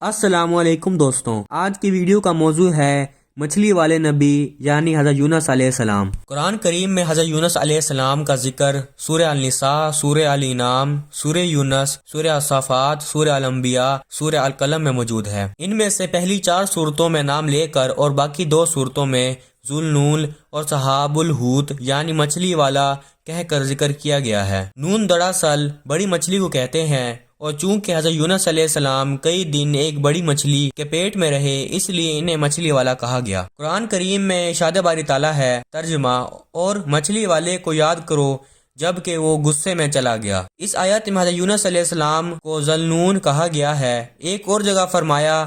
السلام علیکم دوستوں، آج کی ویڈیو کا موضوع ہے مچھلی والے نبی یعنی حضرت یونس علیہ السلام۔ قرآن کریم میں حضرت یونس علیہ السلام کا ذکر سورہ النساء، سورہ الانعام، سورہ یونس، سورہ الصافات، سورہ الانبیاء، سورہ القلم میں موجود ہے۔ ان میں سے پہلی 4 سورتوں میں نام لے کر اور باقی 2 سورتوں میں ذوالنون اور صحاب الحوت یعنی مچھلی والا کہہ کر ذکر کیا گیا ہے۔ نون دراصل بڑی مچھلی کو کہتے ہیں، اور چونکہ حضرت یونس علیہ السلام کئی دن ایک بڑی مچھلی کے پیٹ میں رہے، اس لیے انہیں مچھلی والا کہا گیا۔ قرآن کریم میں ارشاد باری تعالیٰ ہے ترجمہ: اور مچھلی والے کو یاد کرو جب کہ وہ غصے میں چلا گیا۔ اس آیت میں حضرت یونس علیہ السلام کو ذوالنون کہا گیا ہے۔ ایک اور جگہ فرمایا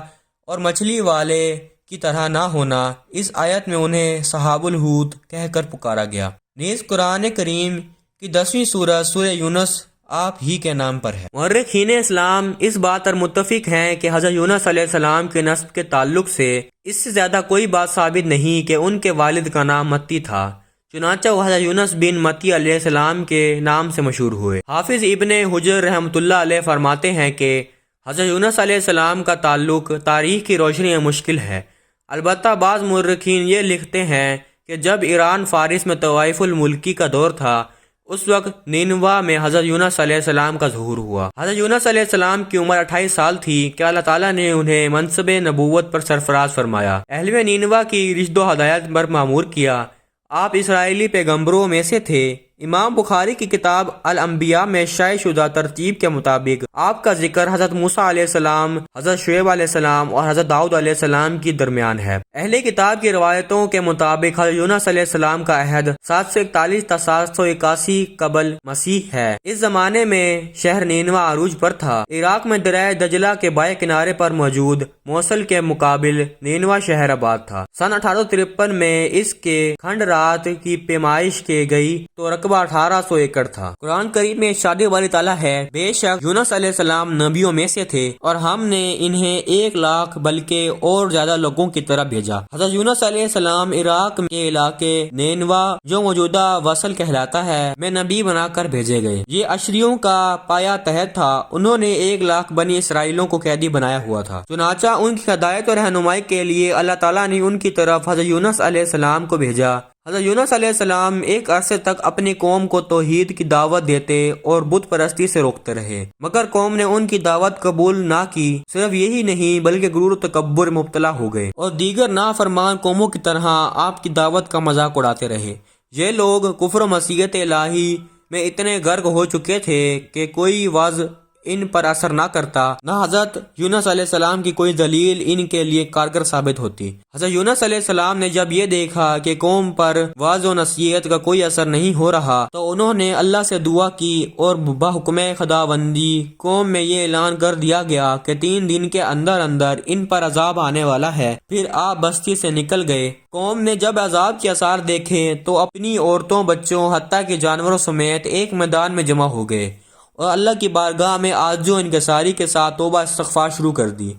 اور مچھلی والے کی طرح نہ ہونا۔ اس آیت میں انہیں صحاب الحوت کہہ کر پکارا گیا۔ نیز قرآن کریم کی 10ویں سورت سورہ یونس آپ ہی کے نام پر ہے۔ مورخین اسلام اس بات پر متفق ہیں کہ حضرت یونس علیہ السلام کے نسب کے تعلق سے اس سے زیادہ کوئی بات ثابت نہیں کہ ان کے والد کا نام متی تھا، چنانچہ وہ حضرت یونس بن متی علیہ السلام کے نام سے مشہور ہوئے۔ حافظ ابن حجر رحمۃ اللہ علیہ فرماتے ہیں کہ حضرت یونس علیہ السلام کا تعلق تاریخ کی روشنی میں مشکل ہے۔ البتہ بعض مورخین یہ لکھتے ہیں کہ جب ایران فارس میں طوائف الملکی کا دور تھا، اس وقت نینوا میں حضرت یونس علیہ السلام کا ظہور ہوا۔ حضرت یونس علیہ السلام کی عمر 28 سال تھی کہ اللہ تعالیٰ نے انہیں منصب نبوت پر سرفراز فرمایا۔ اہل نینوا کی رشد و ہدایت پر مامور کیا۔ آپ اسرائیلی پیغمبروں میں سے تھے۔ امام بخاری کی کتاب الانبیاء میں شائع شدہ ترتیب کے مطابق آپ کا ذکر حضرت موسیٰ علیہ السلام، حضرت شعیب علیہ السلام اور حضرت داؤد علیہ السلام کی درمیان ہے۔ اہل کتاب کی روایتوں کے مطابق حضرت یونس علیہ السلام کا عہد 741 تا 781 قبل مسیح ہے۔ اس زمانے میں شہر نینوا عروج پر تھا۔ عراق میں دریائے دجلہ کے بائیں کنارے پر موجود موصل کے مقابل نینوا شہر آباد تھا۔ سن 1853 میں اس کے کھنڈ رات کی پیمائش کی گئی تو رقبہ 1800 ایکڑ تھا۔ قرآن کریم میں ارشاد باری تعالیٰ ہے بے شک یونس علیہ السلام نبیوں میں سے تھے اور ہم نے انہیں 1 لاکھ بلکہ اور زیادہ لوگوں کی طرف بھیجا۔ حضرت یونس علیہ السلام عراق کے علاقے نینوا جو موجودہ وصل کہلاتا ہے میں نبی بنا کر بھیجے گئے۔ یہ اشریوں کا پایا تحت تھا۔ انہوں نے 1 لاکھ بنی اسرائیلوں کو قیدی بنایا ہوا تھا۔ چنانچہ ان کی ہدایت اور رہنمائی کے لیے اللہ تعالیٰ نے ان کی طرف حضرت یونس علیہ السلام کو بھیجا۔ حضرت یونس علیہ السلام ایک عرصے تک اپنی قوم کو توحید کی دعوت دیتے اور بت پرستی سے روکتے رہے، مگر قوم نے ان کی دعوت قبول نہ کی۔ صرف یہی نہیں بلکہ غرور و تکبر مبتلا ہو گئے اور دیگر نافرمان قوموں کی طرح آپ کی دعوت کا مذاق اڑاتے رہے۔ یہ لوگ کفر و معصیت الہی میں اتنے غرق ہو چکے تھے کہ کوئی وعظ ان پر اثر نہ کرتا، نہ حضرت یونس علیہ السلام کی کوئی دلیل ان کے لیے کارگر ثابت ہوتی۔ حضرت یونس علیہ السلام نے جب یہ دیکھا کہ قوم پر وعظ و نصیحت کا کوئی اثر نہیں ہو رہا تو انہوں نے اللہ سے دعا کی اور بحکم خداوندی قوم میں یہ اعلان کر دیا گیا کہ 3 دن کے اندر اندر ان پر عذاب آنے والا ہے۔ پھر آپ بستی سے نکل گئے۔ قوم نے جب عذاب کے آثار دیکھے تو اپنی عورتوں، بچوں، حتیٰ کہ جانوروں سمیت ایک میدان میں جمع ہو گئے اور اللہ کی بارگاہ میں عاجز و انکساری کے ساتھ توبہ استغفار شروع کر دی۔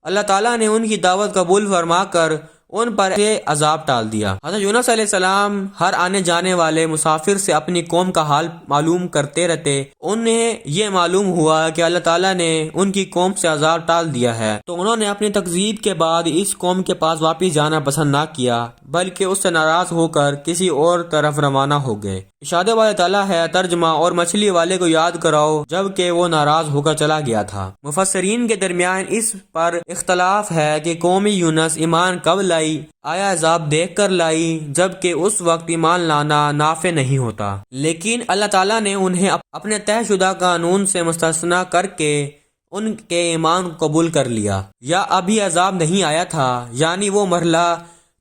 اللہ تعالیٰ نے ان کی دعوت قبول فرما کر ان پر عذاب ٹال دیا۔ حضرت یونس علیہ السلام ہر آنے جانے والے مسافر سے اپنی قوم کا حال معلوم کرتے رہتے۔ انہیں یہ معلوم ہوا کہ اللہ تعالیٰ نے ان کی قوم سے عذاب ٹال دیا ہے تو انہوں نے اپنی تکذیب کے بعد اس قوم کے پاس واپس جانا پسند نہ کیا، بلکہ اس سے ناراض ہو کر کسی اور طرف روانہ ہو گئے۔ ارشاد والے تعالیٰ ہے ترجمہ: اور مچھلی والے کو یاد کراؤ جب کہ وہ ناراض ہو کر چلا گیا تھا۔ مفسرین کے درمیان اس پر اختلاف ہے کہ قوم یونس ایمان کب لائی، آیا عذاب دیکھ کر لائی، جبکہ اس وقت ایمان لانا نافع نہیں ہوتا، لیکن اللہ تعالیٰ نے انہیں اپنے طے شدہ قانون سے مستثنا کر کے ان کے ایمان قبول کر لیا، یا ابھی عذاب نہیں آیا تھا، یعنی وہ مرحلہ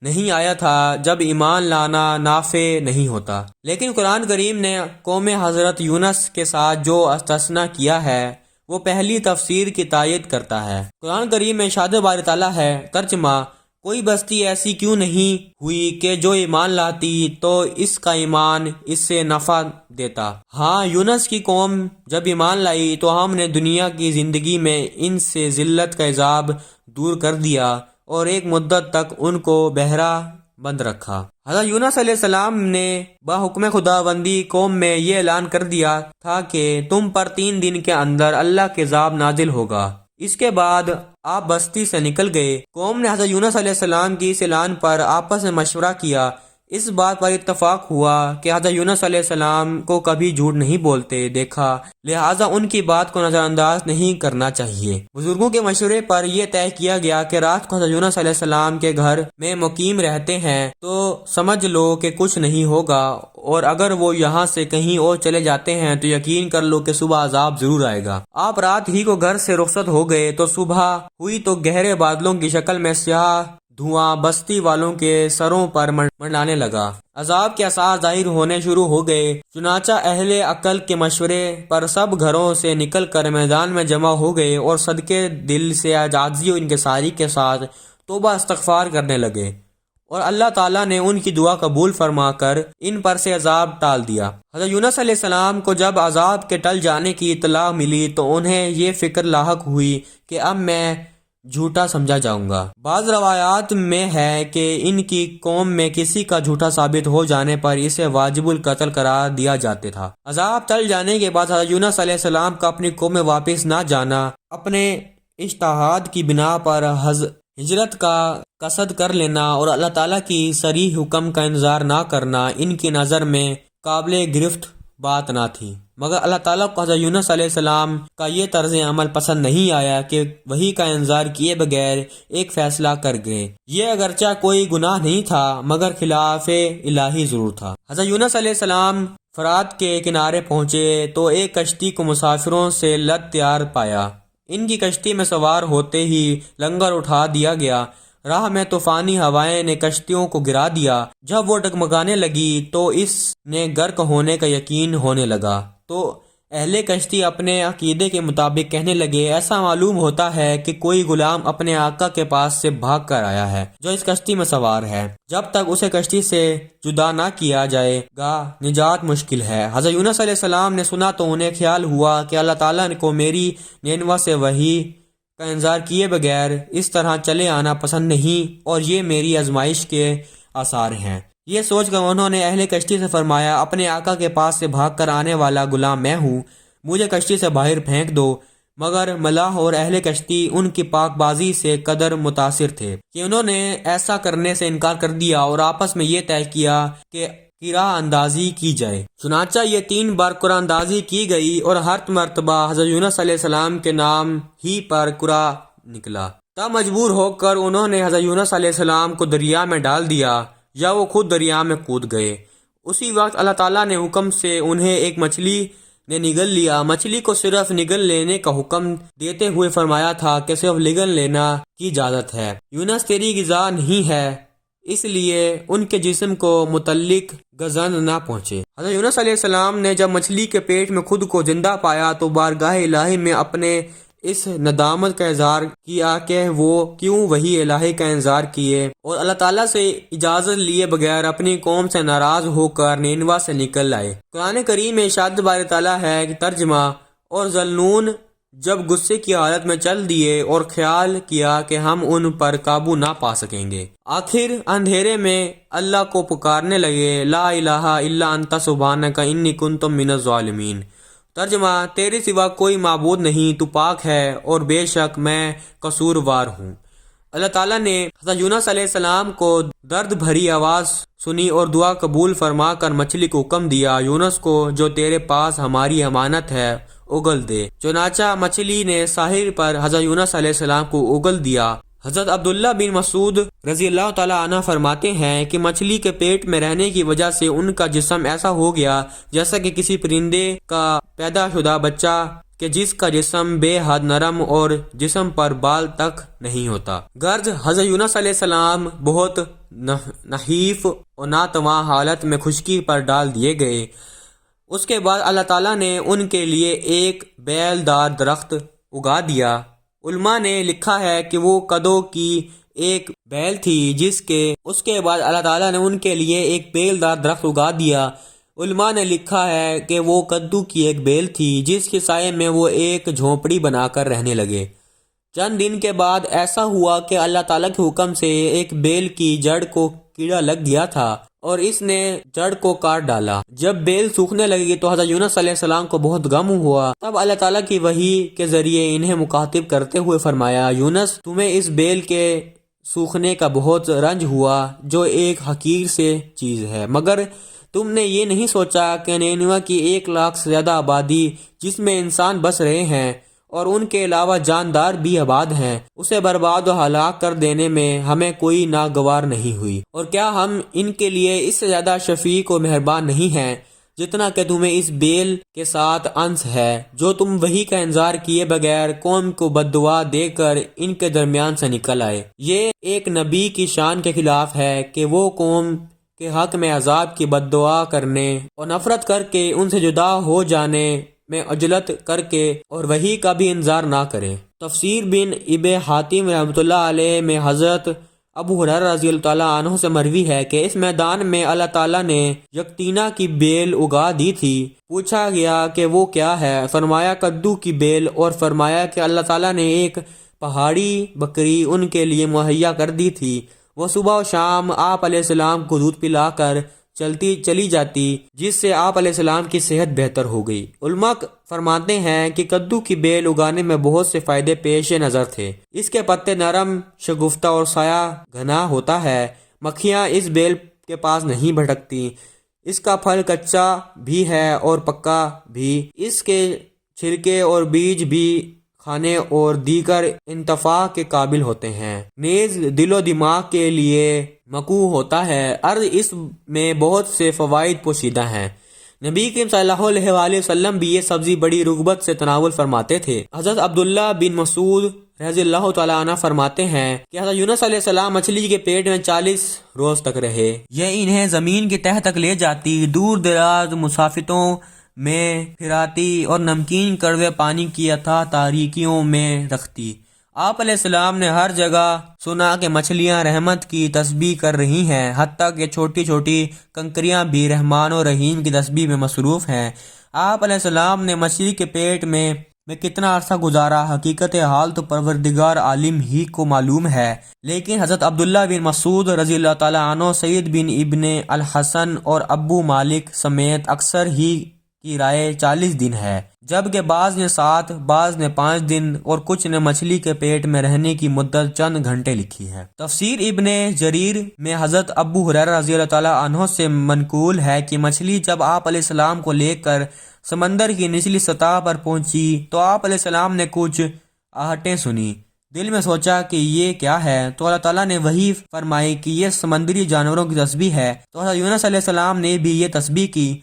نہیں آیا تھا جب ایمان لانا نافع نہیں ہوتا۔ لیکن قرآن کریم نے قوم حضرت یونس کے ساتھ جو استثنا کیا ہے وہ پہلی تفسیر کی تائید کرتا ہے۔ قرآن کریم میں ارشاد باری تعالیٰ ہے ترجمہ: کوئی بستی ایسی کیوں نہیں ہوئی کہ جو ایمان لاتی تو اس کا ایمان اس سے نفع دیتا۔ ہاں، یونس کی قوم جب ایمان لائی تو ہم نے دنیا کی زندگی میں ان سے ذلت کا عذاب دور کر دیا اور ایک مدت تک ان کو بہرا بند رکھا۔ حضرت یونس علیہ السلام نے بحکم خداوندی قوم میں یہ اعلان کر دیا تھا کہ تم پر 3 دن کے اندر اللہ کے عذاب نازل ہوگا۔ اس کے بعد آپ بستی سے نکل گئے۔ قوم نے حضرت یونس علیہ السلام کی اس اعلان پر آپس میں مشورہ کیا۔ اس بات پر اتفاق ہوا کہ حضرت یونس علیہ السلام کو کبھی جھوٹ نہیں بولتے دیکھا، لہٰذا ان کی بات کو نظر انداز نہیں کرنا چاہیے۔ بزرگوں کے مشورے پر یہ طے کیا گیا کہ رات کو حضرت یونس علیہ السلام کے گھر میں مقیم رہتے ہیں تو سمجھ لو کہ کچھ نہیں ہوگا، اور اگر وہ یہاں سے کہیں اور چلے جاتے ہیں تو یقین کر لو کہ صبح عذاب ضرور آئے گا۔ آپ رات ہی کو گھر سے رخصت ہو گئے تو صبح ہوئی تو گہرے بادلوں کی شکل میں سیاہ دھواں بستی والوں کے سروں پر منڈلانے لگا۔ عذاب کے آثار ظاہر ہونے شروع ہو گئے۔ چنانچہ اہل عقل کے مشورے پر سب گھروں سے نکل کر میدان میں جمع ہو گئے اور صدقے دل سے عاجزی و انکساری کے ساتھ توبہ استغفار کرنے لگے، اور اللہ تعالیٰ نے ان کی دعا قبول فرما کر ان پر سے عذاب ٹال دیا۔ حضرت یونس علیہ السلام کو جب عذاب کے ٹل جانے کی اطلاع ملی تو انہیں یہ فکر لاحق ہوئی کہ اب میں جھوٹا سمجھا جاؤں گا۔ بعض روایات میں ہے کہ ان کی قوم میں کسی کا جھوٹا ثابت ہو جانے پر اسے واجب القتل قرار دیا جاتا تھا۔ عذاب ٹل جانے کے بعد حضرت یونس علیہ السلام کا اپنی قوم میں واپس نہ جانا، اپنے اجتہاد کی بنا پر ہجرت کا قصد کر لینا اور اللہ تعالیٰ کی صریح حکم کا انتظار نہ کرنا ان کی نظر میں قابل گرفت بات نہ تھی، مگر اللہ تعالیٰ کو حضرت یونس علیہ السلام کا یہ طرز عمل پسند نہیں آیا کہ وحی کا انتظار کیے بغیر ایک فیصلہ کر گئے۔ یہ اگرچہ کوئی گناہ نہیں تھا مگر خلاف الہی ضرور تھا۔ حضرت یونس علیہ السلام فرات کے کنارے پہنچے تو ایک کشتی کو مسافروں سے لد تیار پایا۔ ان کی کشتی میں سوار ہوتے ہی لنگر اٹھا دیا گیا۔ راہ میں طوفانی ہوائیں نے کشتیوں کو گرا دیا۔ جب وہ ڈگمگانے لگی تو اس نے غرق ہونے کا یقین ہونے لگا تو اہل کشتی اپنے عقیدے کے مطابق کہنے لگے، ایسا معلوم ہوتا ہے کہ کوئی غلام اپنے آقا کے پاس سے بھاگ کر آیا ہے جو اس کشتی میں سوار ہے، جب تک اسے کشتی سے جدا نہ کیا جائے گا نجات مشکل ہے۔ حضرت یونس علیہ السلام نے سنا تو انہیں خیال ہوا کہ اللہ تعالیٰ کو میری نینوا سے وحی کا انتظار کیے بغیر اس طرح چلے آنا پسند نہیں اور یہ میری آزمائش کے آثار ہیں۔ یہ سوچ کر انہوں نے اہل کشتی سے فرمایا، اپنے آقا کے پاس سے بھاگ کر آنے والا غلام میں ہوں، مجھے کشتی سے باہر پھینک دو۔ مگر ملاح اور اہل کشتی ان کی پاک بازی سے قدر متاثر تھے کہ انہوں نے ایسا کرنے سے انکار کر دیا اور آپس میں یہ طے کیا کہ قرآن اندازی کی جائے۔ چنانچہ یہ 3 بار قرآن اندازی کی گئی اور ہر مرتبہ حضرت یونس علیہ السلام کے نام ہی پر قرآن نکلا۔ تب مجبور ہو کر انہوں نے حضرت یونس علیہ السلام کو دریا میں ڈال دیا یا وہ خود دریا میں کود گئے۔ اسی وقت اللہ تعالیٰ نے حکم سے انہیں ایک مچھلی نے نگل لیا۔ مچھلی کو صرف نگل لینے کا حکم دیتے ہوئے فرمایا تھا کہ صرف نگل لینا کی اجازت ہے، یونس تیری غذا نہیں ہے، اس لیے ان کے جسم کو متعلق گزن نہ پہنچے۔ حضرت یونس علیہ السلام نے جب مچھلی کے پیٹ میں خود کو زندہ پایا تو بارگاہ الہی میں اپنے اس ندامت کا اظہار کیا کہ وہ کیوں وحی الہی کا انتظار کیے اور اللہ تعالیٰ سے اجازت لیے بغیر اپنی قوم سے ناراض ہو کر نینوا سے نکل آئے۔ قرآن کریم میں ارشاد باری تعالیٰ ہے کہ ترجمہ، اور ذلنون جب غصے کی حالت میں چل دیے اور خیال کیا کہ ہم ان پر قابو نہ پا سکیں گے، آخر اندھیرے میں اللہ کو پکارنے لگے، لا الہ الا انت سبحانک انی کنت من الظالمین۔ ترجمہ، تیرے سوا کوئی معبود نہیں، تو پاک ہے اور بے شک میں قصوروار ہوں۔ اللہ تعالیٰ نے حضرت یونس علیہ السلام کو درد بھری آواز سنی اور دعا قبول فرما کر مچھلی کو حکم دیا، یونس کو جو تیرے پاس ہماری امانت ہے اگل دے۔ چنانچہ مچھلی نے ساحل پر حضرت یونس علیہ السلام کو اگل دیا۔ حضرت عبداللہ بن مسعود رضی اللہ تعالیٰ عنہ فرماتے ہیں کہ مچھلی کے پیٹ میں رہنے کی وجہ سے ان کا جسم ایسا ہو گیا جیسا کہ کسی پرندے کا پیدا شدہ بچہ کہ جس کا جسم بے حد نرم اور جسم پر بال تک نہیں ہوتا۔ غرض حضرت یونس علیہ السلام بہت نحیف اور ناتواں حالت میں خشکی پر ڈال دیے گئے۔ اس کے بعد اللہ تعالیٰ نے ان کے لیے ایک بیل دار درخت اگا دیا۔ علماء نے لکھا ہے کہ وہ کدو کی ایک بیل تھی اس کے بعد اللہ تعالیٰ نے ان کے لیے ایک بیل دار درخت اگا دیا۔ علماء نے لکھا ہے کہ وہ کدو کی ایک بیل تھی جس کے سائے میں وہ ایک جھونپڑی بنا کر رہنے لگے۔ چند دن کے بعد ایسا ہوا کہ اللہ تعالیٰ کے حکم سے ایک بیل کی جڑ کو کیڑا لگ گیا تھا اور اس نے جڑ کو کاٹ ڈالا۔ جب بیل سوکھنے لگی تو حضرت یونس علیہ السلام کو بہت غم ہوا۔ تب اللہ تعالیٰ کی وحی کے ذریعے انہیں مخاطب کرتے ہوئے فرمایا، یونس تمہیں اس بیل کے سوکھنے کا بہت رنج ہوا جو ایک حقیر سے چیز ہے، مگر تم نے یہ نہیں سوچا کہ نینوے کی 1,00,000 سے زیادہ آبادی جس میں انسان بس رہے ہیں اور ان کے علاوہ جاندار بھی آباد ہیں، اسے برباد و ہلاک کر دینے میں ہمیں کوئی ناگوار نہیں ہوئی، اور کیا ہم ان کے لیے اس سے زیادہ شفیق و مہربان نہیں ہیں جتنا کہ تمہیں اس بیل کے ساتھ انس ہے جو تم وحی کا انتظار کیے بغیر قوم کو بد دعا دے کر ان کے درمیان سے نکل آئے۔ یہ ایک نبی کی شان کے خلاف ہے کہ وہ قوم کے حق میں عذاب کی بد دعا کرنے اور نفرت کر کے ان سے جدا ہو جانے میں عجلت کر کے اور وحی کا بھی انتظار نہ کرے۔ تفسیر بن ابی حاتم رحمۃ اللہ علیہ میں حضرت ابو ہریرہ رضی اللہ تعالیٰ عنہ سے مروی ہے کہ اس میدان میں اللہ تعالیٰ نے یکتینا کی بیل اگا دی تھی۔ پوچھا گیا کہ وہ کیا ہے؟ فرمایا کدو کی بیل، اور فرمایا کہ اللہ تعالیٰ نے ایک پہاڑی بکری ان کے لیے مہیا کر دی تھی، وہ صبح و شام آپ علیہ السلام کو دودھ پلا کر چلی جاتی، جس سے آپ علیہ السلام کی صحت بہتر ہو گئی۔ علماء فرماتے ہیں کہ کدو کی بیل اگانے میں بہت سے فائدے پیش نظر تھے۔ اس کے پتے نرم، شگفتہ اور سایہ گھنا ہوتا ہے، مکھیاں اس بیل کے پاس نہیں بھٹکتی، اس کا پھل کچا بھی ہے اور پکا بھی، اس کے چھلکے اور بیج بھی کھانے اور دیگر انتفاع کے قابل ہوتے ہیں، نیز دل و دماغ کے لیے مقوی ہوتا ہے۔ عرض اس میں بہت سے فوائد پوشیدہ ہیں۔ نبی کریم صلی اللہ علیہ وآلہ وسلم بھی یہ سبزی بڑی رغبت سے تناول فرماتے تھے۔ حضرت عبداللہ بن مسعود رضی اللہ تعالیٰ عنہ فرماتے ہیں کہ حضرت یونس علیہ السلام مچھلی کے پیٹ میں 40 روز تک رہے، یہ انہیں زمین کی تہ تک لے جاتی، دور دراز مسافتوں میں پھراتی اور نمکین کڑوے پانی کی اتھاہ تاریکیوں میں رکھتی۔ آپ علیہ السلام نے ہر جگہ سنا کہ مچھلیاں رحمت کی تسبیح کر رہی ہیں، حتیٰ کہ چھوٹی چھوٹی کنکریاں بھی رحمان و رحیم کی تسبیح میں مصروف ہیں۔ آپ علیہ السلام نے مچھلی کے پیٹ میں کتنا عرصہ گزارا، حقیقت حال تو پروردگار عالم ہی کو معلوم ہے، لیکن حضرت عبداللہ بن مسعود رضی اللہ تعالیٰ عنہ، سعید بن ابن الحسن اور ابو مالک سمیت اکثر ہی کی رائے 40 دن ہے، جبکہ بعض نے 7، بعض نے 5 دن اور کچھ نے مچھلی کے پیٹ میں رہنے کی مدت چند گھنٹے لکھی ہے۔ تفسیر ابن جریر میں حضرت ابو ہریرہ رضی اللہ تعالیٰ عنہ سے منقول ہے کہ مچھلی جب آپ علیہ السلام کو لے کر سمندر کی نچلی سطح پر پہنچی تو آپ علیہ السلام نے کچھ آہٹیں سنی، دل میں سوچا کہ یہ کیا ہے، تو اللہ تعالیٰ نے وحی فرمائی کہ یہ سمندری جانوروں کی تسبیح ہے، تو حضرت یونس علیہ السلام نے بھی یہ تسبیح کی۔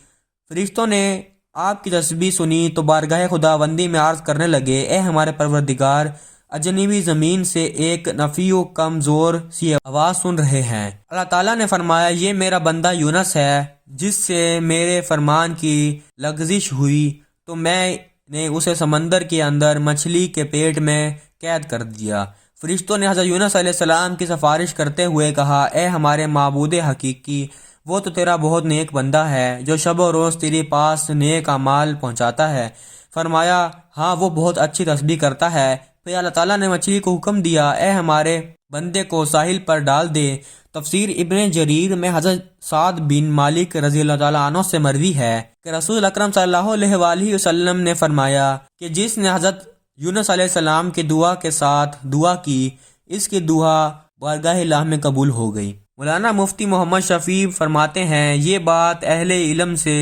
فرشتوں نے آپ کی تسبیح سنی تو بارگاہ خداوندی میں عرض کرنے لگے، اے ہمارے پروردگار، اجنبی زمین سے ایک نفی و کمزور سی آواز سن رہے ہیں۔ اللہ تعالیٰ نے فرمایا، یہ میرا بندہ یونس ہے جس سے میرے فرمان کی لغزش ہوئی، تو میں نے اسے سمندر کے اندر مچھلی کے پیٹ میں قید کر دیا۔ فرشتوں نے حضرت یونس علیہ السلام کی سفارش کرتے ہوئے کہا، اے ہمارے معبود حقیقی، وہ تو تیرا بہت نیک بندہ ہے جو شب و روز تیرے پاس نیک اعمال پہنچاتا ہے۔ فرمایا، ہاں وہ بہت اچھی تسبیح کرتا ہے۔ پھر اللہ تعالیٰ نے مچھلی کو حکم دیا، اے ہمارے بندے کو ساحل پر ڈال دے۔ تفسیر ابن جریر میں حضرت سعد بن مالک رضی اللہ تعالیٰ عنہ سے مروی ہے کہ رسول اکرم صلی اللہ علیہ وآلہ وسلم نے فرمایا کہ جس نے حضرت یونس علیہ السلام کی دعا کے ساتھ دعا کی، اس کی دعا بارگاہ الہ میں قبول ہو گئی۔ مولانا مفتی محمد شفیع فرماتے ہیں، یہ بات اہل علم سے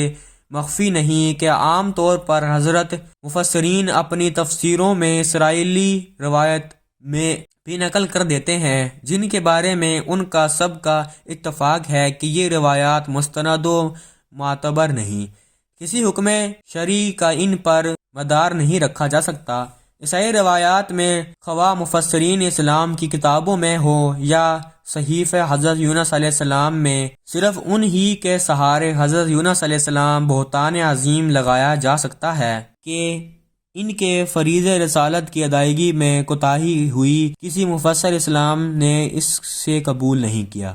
مخفی نہیں کہ عام طور پر حضرت مفسرین اپنی تفسیروں میں اسرائیلی روایت میں بھی نقل کر دیتے ہیں، جن کے بارے میں ان کا سب کا اتفاق ہے کہ یہ روایات مستند و معتبر نہیں، کسی حکم شرعی کا ان پر مدار نہیں رکھا جا سکتا۔ عیسائی روایات میں خواہ مفسرین اسلام کی کتابوں میں ہو یا صحیفہ حضرت یونس علیہ السلام میں، صرف ان ہی کے سہارے حضرت یونس علیہ السلام بہتان عظیم لگایا جا سکتا ہے کہ ان کے فریضہ رسالت کی ادائیگی میں کوتاہی ہوئی، کسی مفسر اسلام نے اس سے قبول نہیں کیا۔